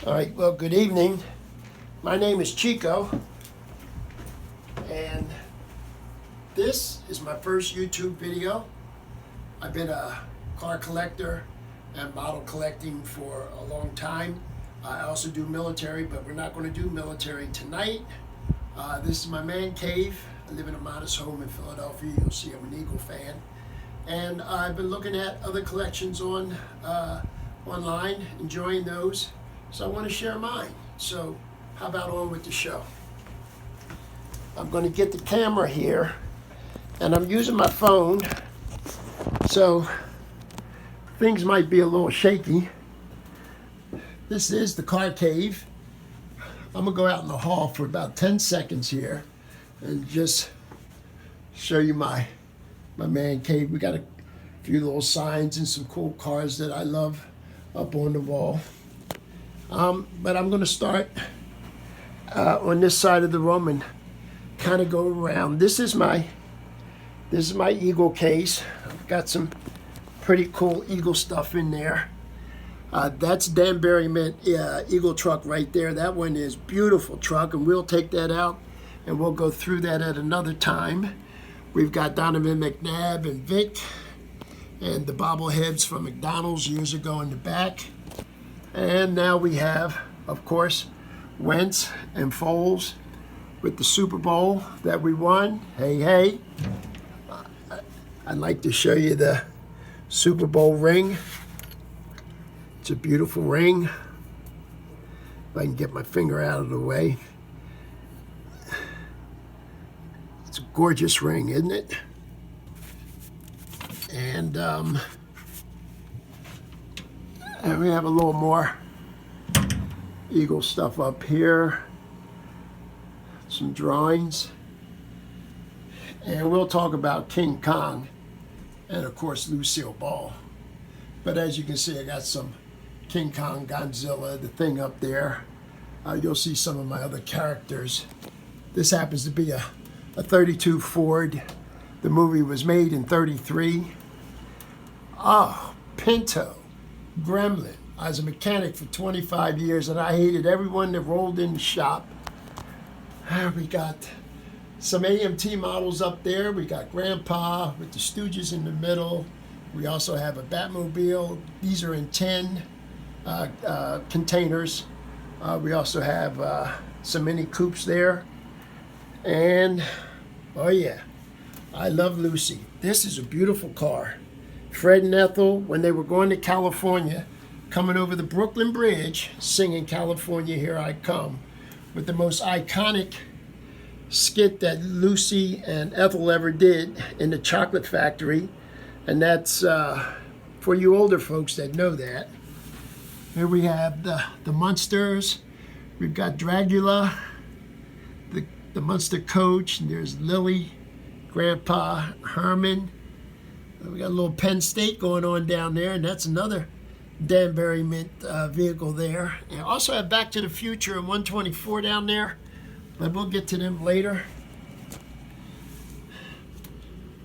All right, well, good evening. My name is Chico, and this is my first YouTube video. I've been a car collector and model collecting for a long time. I also do military, but we're not going to do military tonight. This is my man cave. I live in a modest home in Philadelphia. You'll see I'm an Eagle fan. And I've been looking at other collections online, enjoying those. So I want to share mine. So how about on with the show? I'm going to get the camera here, and I'm using my phone, so things might be a little shaky. This is the car cave. I'm going to go out in the hall for about 10 seconds here and just show you my man cave. We got a few little signs and some cool cars that I love up on the wall. But I'm going to start on this side of the room and kind of go around. This is my Eagle case. I've got some pretty cool Eagle stuff in there. That's Danbury Mint Eagle truck right there. That one is beautiful truck, and we'll take that out and we'll go through that at another time. We've got Donovan McNabb and Vic and the bobbleheads from McDonald's years ago in the back. And now we have, of course, Wentz and Foles with the Super Bowl that we won. Hey, hey. I'd like to show you the Super Bowl ring. It's a beautiful ring. If I can get my finger out of the way. It's a gorgeous ring, isn't it? And we have a little more Eagle stuff up here. Some drawings. And we'll talk about King Kong and, of course, Lucille Ball. But as you can see, I got some King Kong, Godzilla, the thing up there. You'll see some of my other characters. This happens to be a 32 Ford. The movie was made in 33. Oh, Pinto. Gremlin. I was a mechanic for 25 years, and I hated everyone that rolled in the shop. We got some AMT models up there. We got Grandpa with the Stooges in the middle. We also have a Batmobile. These are in 10 containers. We also have some Mini Coupes there. And, oh yeah, I love Lucy. This is a beautiful car. Fred and Ethel, when they were going to California, coming over the Brooklyn Bridge, singing California, Here I Come, with the most iconic skit that Lucy and Ethel ever did in the chocolate factory. And that's for you older folks that know that. Here we have the Munsters. We've got Dragula, the Munster coach, and there's Lily, Grandpa, Herman. We got a little Penn State going on down there, and that's another Danbury Mint vehicle there. And I also have Back to the Future and 124 down there, but we'll get to them later.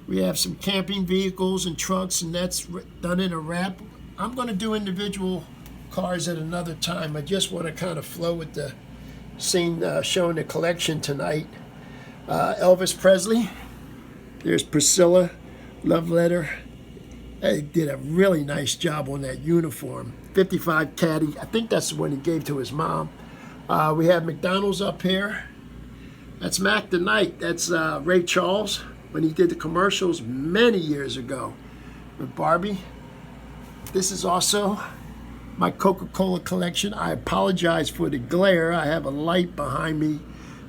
We have some camping vehicles and trucks, and that's done in a wrap. I'm going to do individual cars at another time. I just want to kind of flow with the scene showing the collection tonight. Elvis Presley. There's Priscilla. Love letter. He did a really nice job on that uniform. 55 Caddy. I think that's the one he gave to his mom. We have McDonald's up here. That's Mac the Knight. That's Ray Charles when he did the commercials many years ago with Barbie. This is also my Coca-Cola collection. I apologize for the glare. I have a light behind me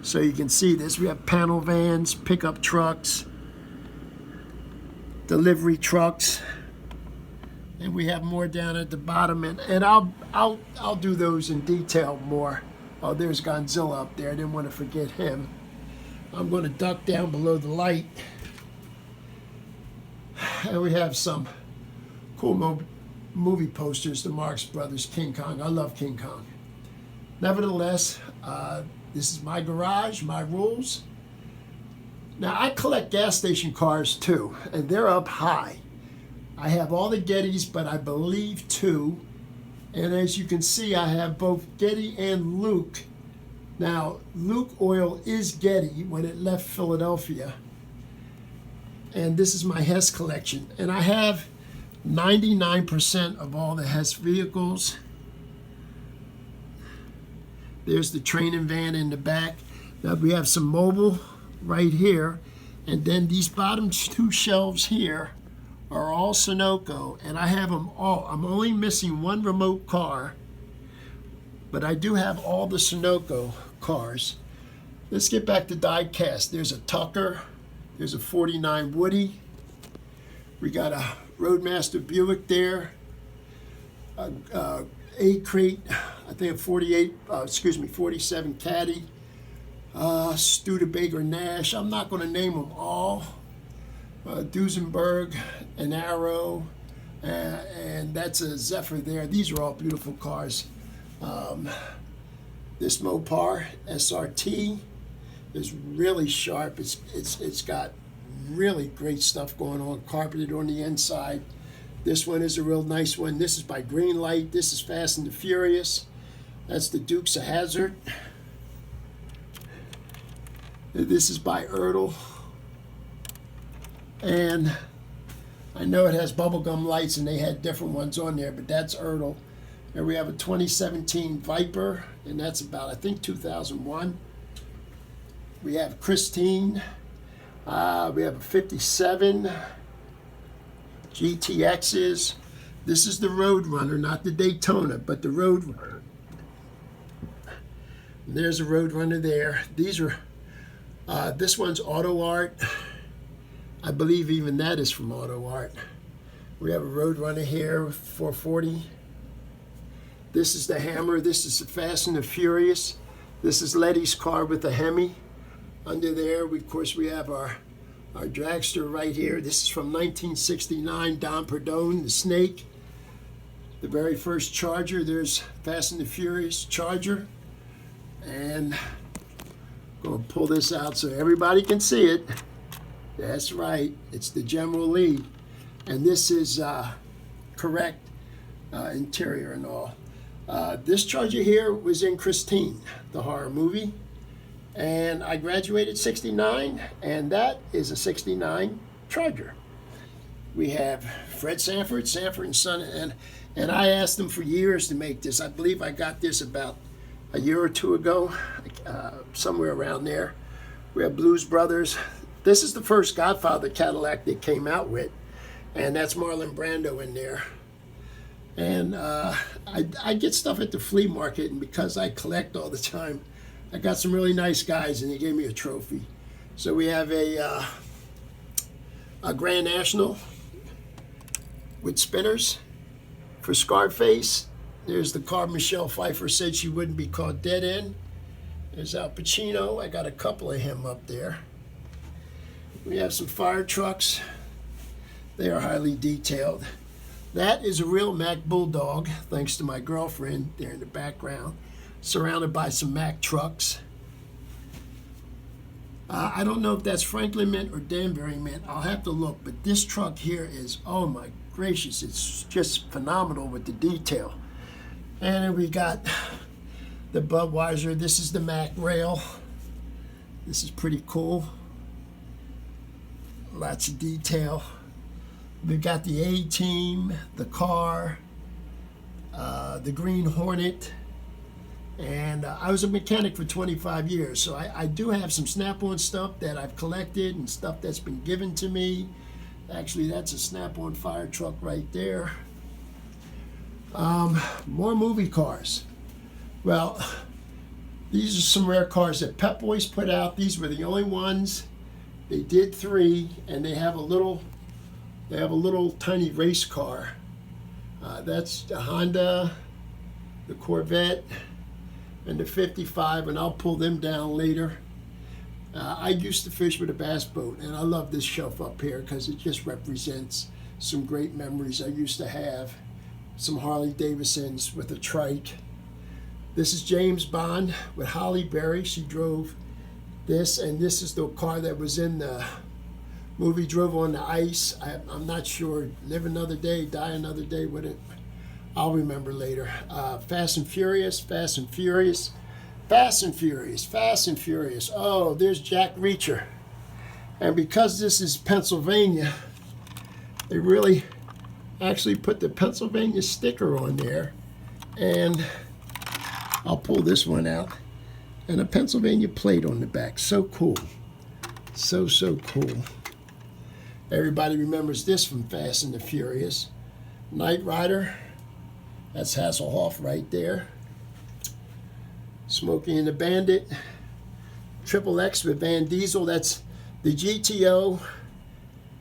so you can see this. We have panel vans, pickup trucks, delivery trucks, and we have more down at the bottom, and I'll do those in detail more. Oh, there's Godzilla up there. I didn't want to forget him. I'm going to duck down below the light, and we have some cool movie posters. The Marx Brothers, King Kong. I love King Kong. Nevertheless, this is my garage, my rules. Now, I collect gas station cars too, and they're up high. I have all the Gettys, but I believe 2 And as you can see, I have both Getty and Luke. Now, Luke oil is Getty when it left Philadelphia. And this is my Hess collection. And I have 99% of all the Hess vehicles. There's the training van in the back. Now we have some mobile right here. And then these bottom two shelves here are all Sunoco. And I have them all. I'm only missing one remote car. But I do have all the Sunoco cars. Let's get back to diecast. There's a Tucker. There's a 49 Woody. We got a Roadmaster Buick there. A crate, I think a 47 Caddy. Studebaker Nash. I'm not going to name them all. Duesenberg, an Arrow, and that's a Zephyr there. These are all beautiful cars. This Mopar SRT is really sharp. It's got really great stuff going on, carpeted on the inside. This one is a real nice one. This is by Greenlight. This is Fast and the Furious. That's the Dukes of Hazzard. This is by Ertl. And I know it has bubblegum lights and they had different ones on there, but that's Ertl. Here we have a 2017 Viper, and that's about, I think, 2001. We have Christine. We have a 57 GTXs. This is the Roadrunner, not the Daytona, but the Roadrunner. And there's a Roadrunner there. These are, this one's Auto Art. I believe even that is from Auto Art. We have a Roadrunner here, 440. This is the Hammer. This is the Fast and the Furious. This is Letty's car with the Hemi. Under there, of course, we have our dragster right here. This is from 1969, Don Perdone, the Snake. The very first Charger. There's Fast and the Furious Charger. And I'm going to pull this out so everybody can see it. That's right. It's the General Lee. And this is correct interior and all. This Charger here was in Christine, the horror movie. And I graduated 69, and that is a 69 Charger. We have Fred Sanford, Sanford & Son, and I asked them for years to make this. I believe I got this about a year or two ago, somewhere around there. We have Blues Brothers. This is the first Godfather Cadillac they came out with, and that's Marlon Brando in there. And I get stuff at the flea market, and because I collect all the time, I got some really nice guys, and they gave me a trophy. So we have a Grand National with spinners for Scarface. There's the car Michelle Pfeiffer said she wouldn't be caught dead in. There's Al Pacino. I got a couple of him up there. We have some fire trucks. They are highly detailed. That is a real Mack Bulldog, thanks to my girlfriend there in the background, surrounded by some Mack trucks. I don't know if that's Franklin mint or Danbury mint. I'll have to look, but this truck here is, oh my gracious, it's just phenomenal with the detail. And then we got the Budweiser. This is the Mack Rail. This is pretty cool. Lots of detail. We've got the A-Team, the car, the Green Hornet, and I was a mechanic for 25 years, so I do have some Snap-on stuff that I've collected and stuff that's been given to me. Actually, that's a Snap-on fire truck right there. More movie cars. Well, these are some rare cars that Pep Boys put out. These were the only ones. They did 3, and they have a little tiny race car. That's the Honda, the Corvette, and the 55, and I'll pull them down later. I used to fish with a bass boat, and I love this shelf up here because it just represents some great memories I used to have. Some Harley Davidsons with a trike. This is James Bond with Holly Berry. She drove this, and this is the car that was in the movie Drove on the Ice. I'm not sure. Live another day, die another day with it. I'll remember later. Fast and Furious, Fast and Furious, Fast and Furious, Fast and Furious. Oh, there's Jack Reacher. And because this is Pennsylvania, they really actually put the Pennsylvania sticker on there. And I'll pull this one out. And a Pennsylvania plate on the back. So cool. So cool. Everybody remembers this from Fast and the Furious. Knight Rider. That's Hasselhoff right there. Smokey and the Bandit. Triple X with Van Diesel. That's the GTO.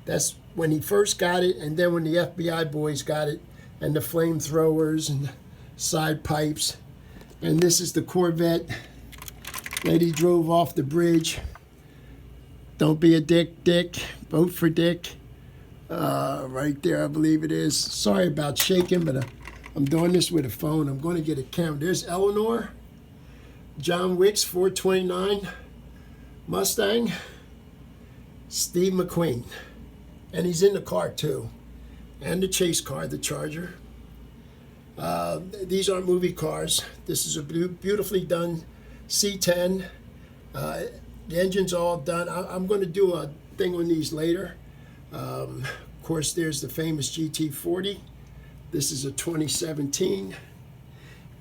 That's when he first got it, and then when the FBI boys got it, and the flamethrowers and the side pipes. And this is the Corvette that he drove off the bridge. Don't be a dick, Dick. Vote for Dick. Right there, I believe it is. Sorry about shaking, but I'm doing this with a phone. I'm going to get a camera. There's Eleanor. John Wick's 429 Mustang. Steve McQueen. And he's in the car too. And the chase car, the Charger. These aren't movie cars. This is a beautifully done C10. The engine's all done. I'm going to do a thing on these later. Of course, there's the famous GT40. This is a 2017.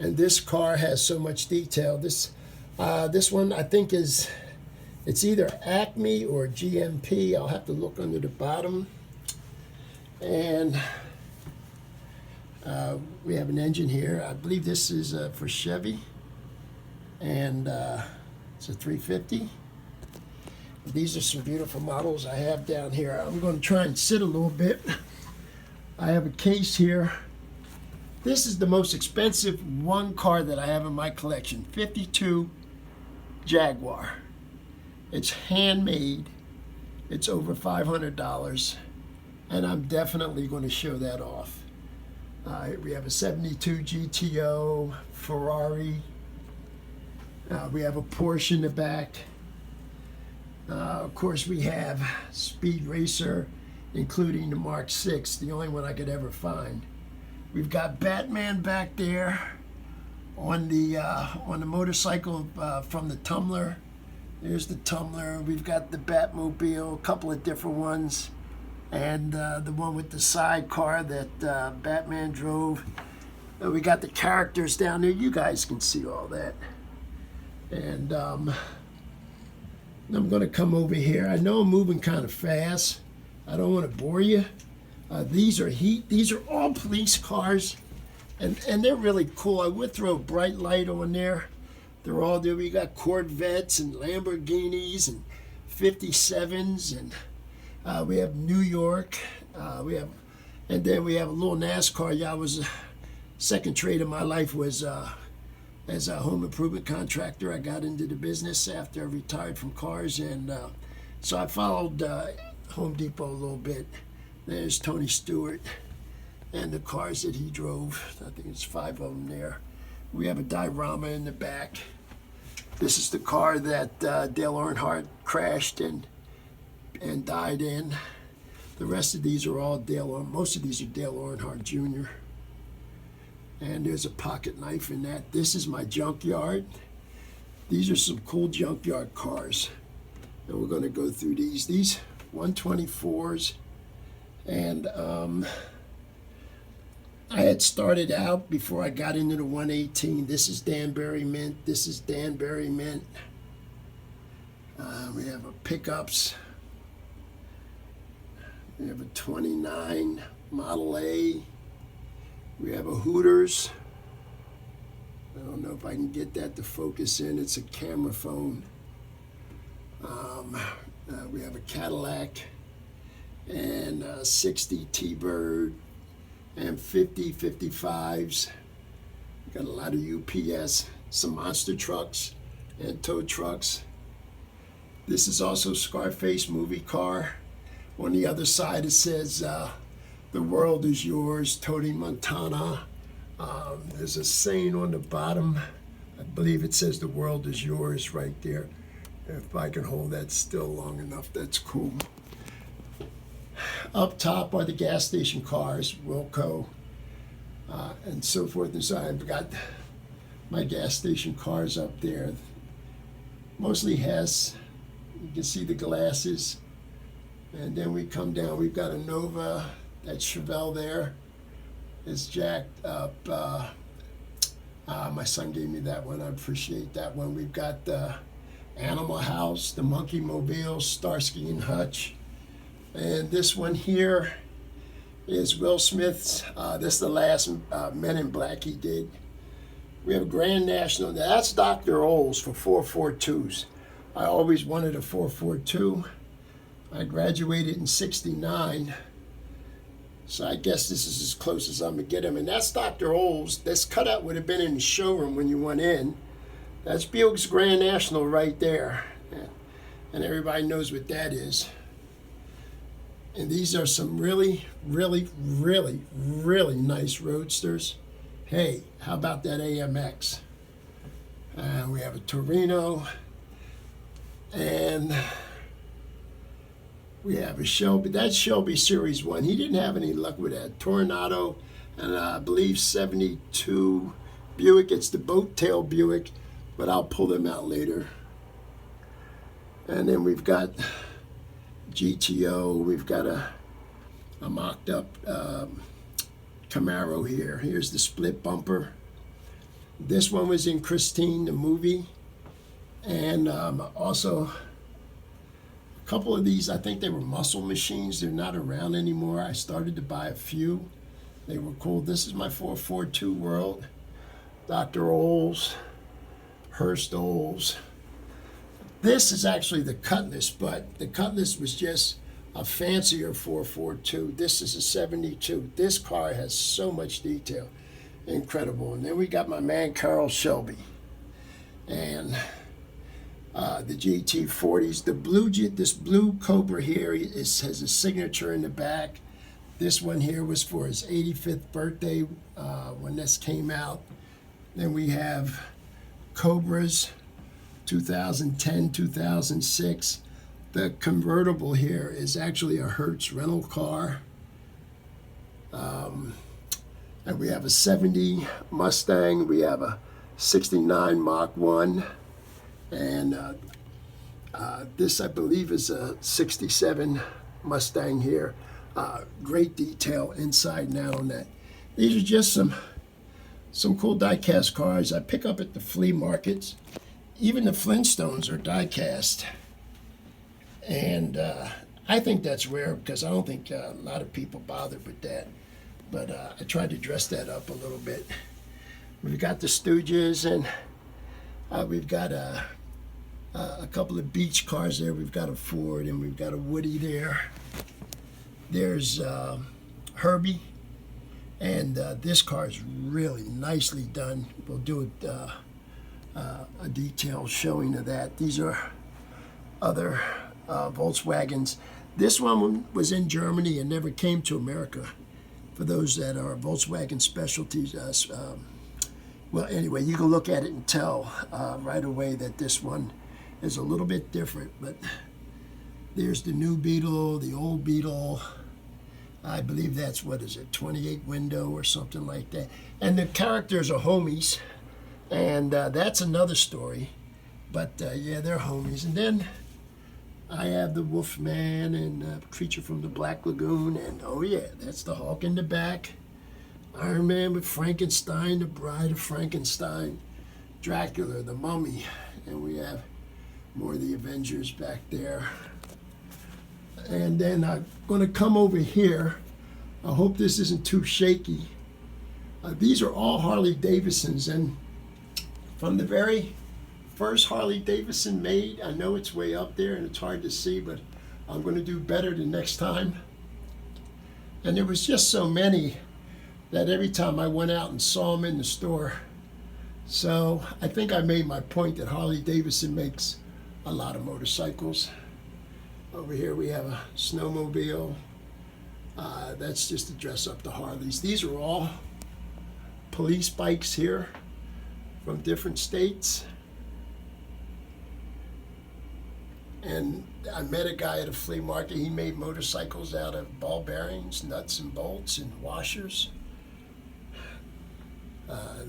And this car has so much detail. This one I think it's either Acme or GMP. I'll have to look under the bottom. And we have an engine here. I believe this is for Chevy. And it's a 350. These are some beautiful models I have down here. I'm going to try and sit a little bit. I have a case here. This is the most expensive one car that I have in my collection. 52 Jaguar. It's handmade. It's over $500. And I'm definitely going to show that off. We have a 72 GTO Ferrari. We have a Porsche in the back. Of course, we have Speed Racer, including the Mark 6, the only one I could ever find. We've got Batman back there on the motorcycle from the Tumbler. There's the Tumbler. We've got the Batmobile, a couple of different ones, and the one with the sidecar that Batman drove. We got the characters down there. You guys can see all that. And I'm going to come over here. I know I'm moving kind of fast. I don't want to bore you. These are all police cars, and they're really cool. I would throw a bright light on there. They're all there. We got Corvettes and Lamborghinis and 57s, and we have New York. And then we have a little NASCAR. Yeah, I was second trade of my life was as a home improvement contractor. I got into the business after I retired from cars, and so I followed Home Depot a little bit. There's Tony Stewart and the cars that he drove. I think it's 5 of them there. We have a diorama in the back. This is the car that Dale Earnhardt crashed and died in. The rest of these are all most of these are Dale Earnhardt Jr. And there's a pocket knife in that. This is my junkyard. These are some cool junkyard cars. And we're going to go through these. These 124s. And I had started out before I got into the 118. This is Danbury Mint. This is Danbury Mint. We have a pickups. We have a 29 Model A. We have a Hooters. I don't know if I can get that to focus in. It's a camera phone. We have a Cadillac and 60 T-Bird and 50 55s. Got a lot of UPS, some monster trucks and tow trucks. This is also Scarface movie car. On the other side it says the world is yours, Tony Montana. There's a saying on the bottom. I believe it says the world is yours right there. If I can hold that still long enough, that's cool. Up top are the gas station cars, Wilco. and so forth and so on. I've got my gas station cars up there, mostly Hess. You can see the glasses. And then we come down, we've got a Nova, that Chevelle there is jacked up. My son gave me that one, I appreciate that one. We've got the Animal House, the Monkey Mobile, Starsky and Hutch. And this one here is Will Smith's, this is the last Men in Black he did. We have Grand National, that's Dr. Oles for 442s. I always wanted a 442. I graduated in '69, so I guess this is as close as I'm gonna get him. And that's Dr. Oles. This cutout would have been in the showroom when you went in. That's Buick's Grand National right there. And everybody knows what that is. And these are some really, really, really, really nice roadsters. Hey, how about that AMX? We have a Torino, and we have a Shelby. That's Shelby Series 1. He didn't have any luck with that. Tornado, and I believe 72 Buick. It's the boat tail Buick, but I'll pull them out later. And then we've got GTO. We've got a mocked up Camaro here. Here's the split bumper. This one was in Christine, the movie. And also a couple of these, I think they were muscle machines. They're not around anymore. I started to buy a few. They were cool. This is my 442 World. Dr. Oles, Hurst Oles. This is actually the Cutlass, but the Cutlass was just a fancier 442. This is a 72. This car has so much detail. Incredible. And then we got my man Carroll Shelby. And the GT40s. The blue, this blue Cobra here has a signature in the back. This one here was for his 85th birthday when this came out. Then we have Cobras, 2010, 2006. The convertible here is actually a Hertz rental car. And we have a 70 Mustang. We have a 69 Mach 1. And this, I believe, is a 67 Mustang here. Great detail inside and out on that. These are just some cool die-cast cars I pick up at the flea markets. Even the Flintstones are die-cast. And I think that's rare because I don't think a lot of people bother with that. But I tried to dress that up a little bit. We've got the Stooges, and we've got a couple of beach cars there. We've got a Ford, and we've got a Woody there. There's Herbie, and this car is really nicely done. We'll do a detailed showing of that. These are other Volkswagens. This one was in Germany and never came to America. For those that are Volkswagen specialties, well, anyway, you can look at it and tell right away that this one is a little bit different. But there's the new Beetle, the old Beetle. I believe that's, what is it, 28 window or something like that. And the characters are homies, and that's another story. But yeah, they're homies. And then I have the Wolfman and Creature from the Black Lagoon, and oh yeah, that's the Hulk in the back. Iron Man with Frankenstein, the Bride of Frankenstein, Dracula, the Mummy, and we have more of the Avengers back there. And then I'm going to come over here. I hope this isn't too shaky. These are all Harley Davidsons, and from the very first Harley Davidson made, I know it's way up there and it's hard to see, but I'm going to do better the next time. And there was just so many that every time I went out and saw them in the store. So I think I made my point that Harley Davidson makes a lot of motorcycles. Over here we have a snowmobile. That's just to dress up the Harleys. These are all police bikes here from different states. And I met a guy at a flea market. He made motorcycles out of ball bearings, nuts and bolts, and washers.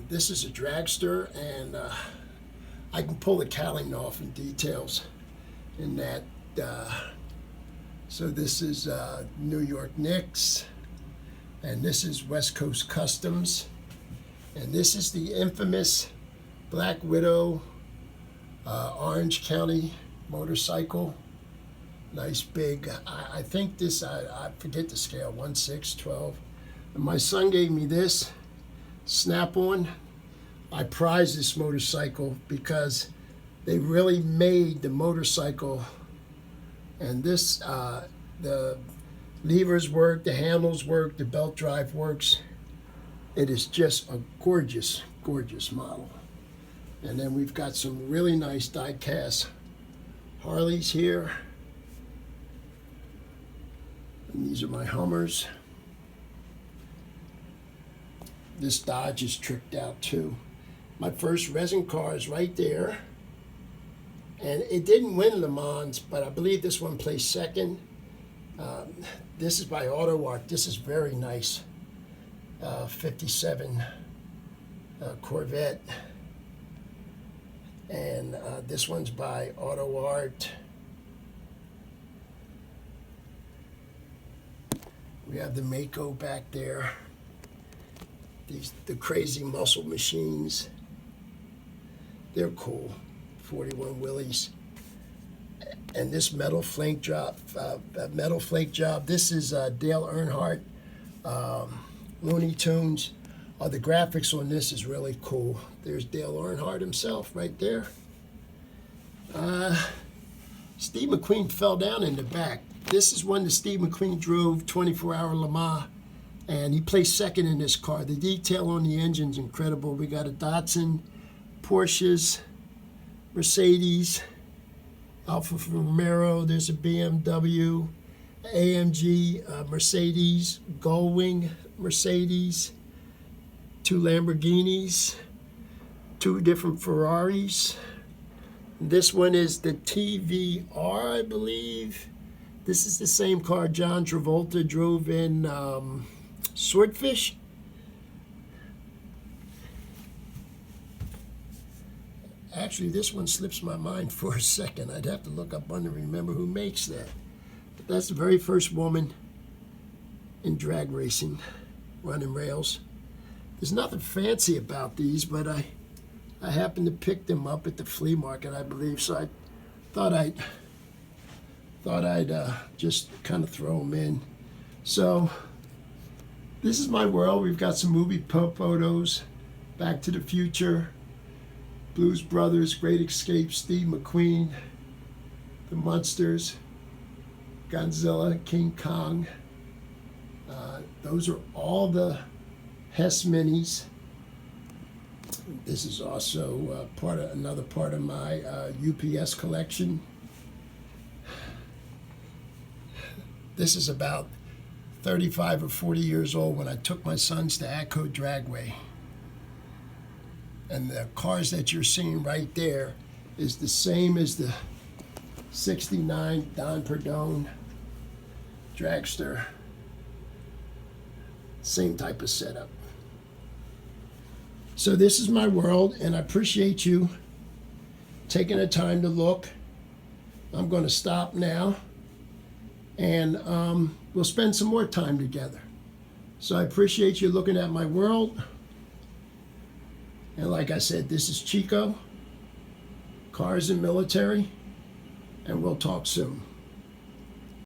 This is a dragster, and I can pull the cowling off in details in that. So this is New York Knicks, and this is West Coast Customs, and this is the infamous Black Widow Orange County motorcycle. Nice big, I think this, I forget the scale, 1/6, 12. And my son gave me this Snap-on. I prize this motorcycle because they really made the motorcycle, and this, the levers work, the handles work, the belt drive works. It is just a gorgeous, gorgeous model. And then we've got some really nice die-cast Harleys here. And these are my Hummers. This Dodge is tricked out too. My first resin car is right there. And it didn't win Le Mans, but I believe this one placed second. This is by Auto Art. This is very nice. 57 Corvette. And this one's by Auto Art. We have the Mako back there. The crazy muscle machines. They're cool. 41 Willys. And this metal flake job. This is Dale Earnhardt, Looney Tunes. The graphics on this is really cool. There's Dale Earnhardt himself right there. Steve McQueen fell down in the back. This is when the Steve McQueen drove 24-hour Le Mans, and he placed second in this car. The detail on the engine's incredible. We got a Datsun, Porsches, Mercedes, Alfa Romeo. There's a BMW, AMG, Mercedes, Gullwing, Mercedes, 2 Lamborghinis, 2 different Ferraris. This one is the TVR, I believe. This is the same car John Travolta drove in Swordfish. Actually, this one slips my mind for a second. I'd have to look up on to remember who makes that. But that's the very first woman in drag racing, running rails. There's nothing fancy about these, but I happened to pick them up at the flea market, I believe, so I thought I'd just kind of throw them in. So this is my world. We've got some movie photos, Back to the Future, Blues Brothers, Great Escape, Steve McQueen, The Munsters, Godzilla, King Kong. Those are all the Hess minis. This is also another part of my UPS collection. This is about 35 or 40 years old when I took my sons to Atco Dragway. And the cars that you're seeing right there is the same as the 69 Don Perdone dragster. Same type of setup. So this is my world, and I appreciate you taking the time to look. I'm going to stop now, and we'll spend some more time together. So I appreciate you looking at my world. And like I said, this is Chico, Cars and Military, and we'll talk soon.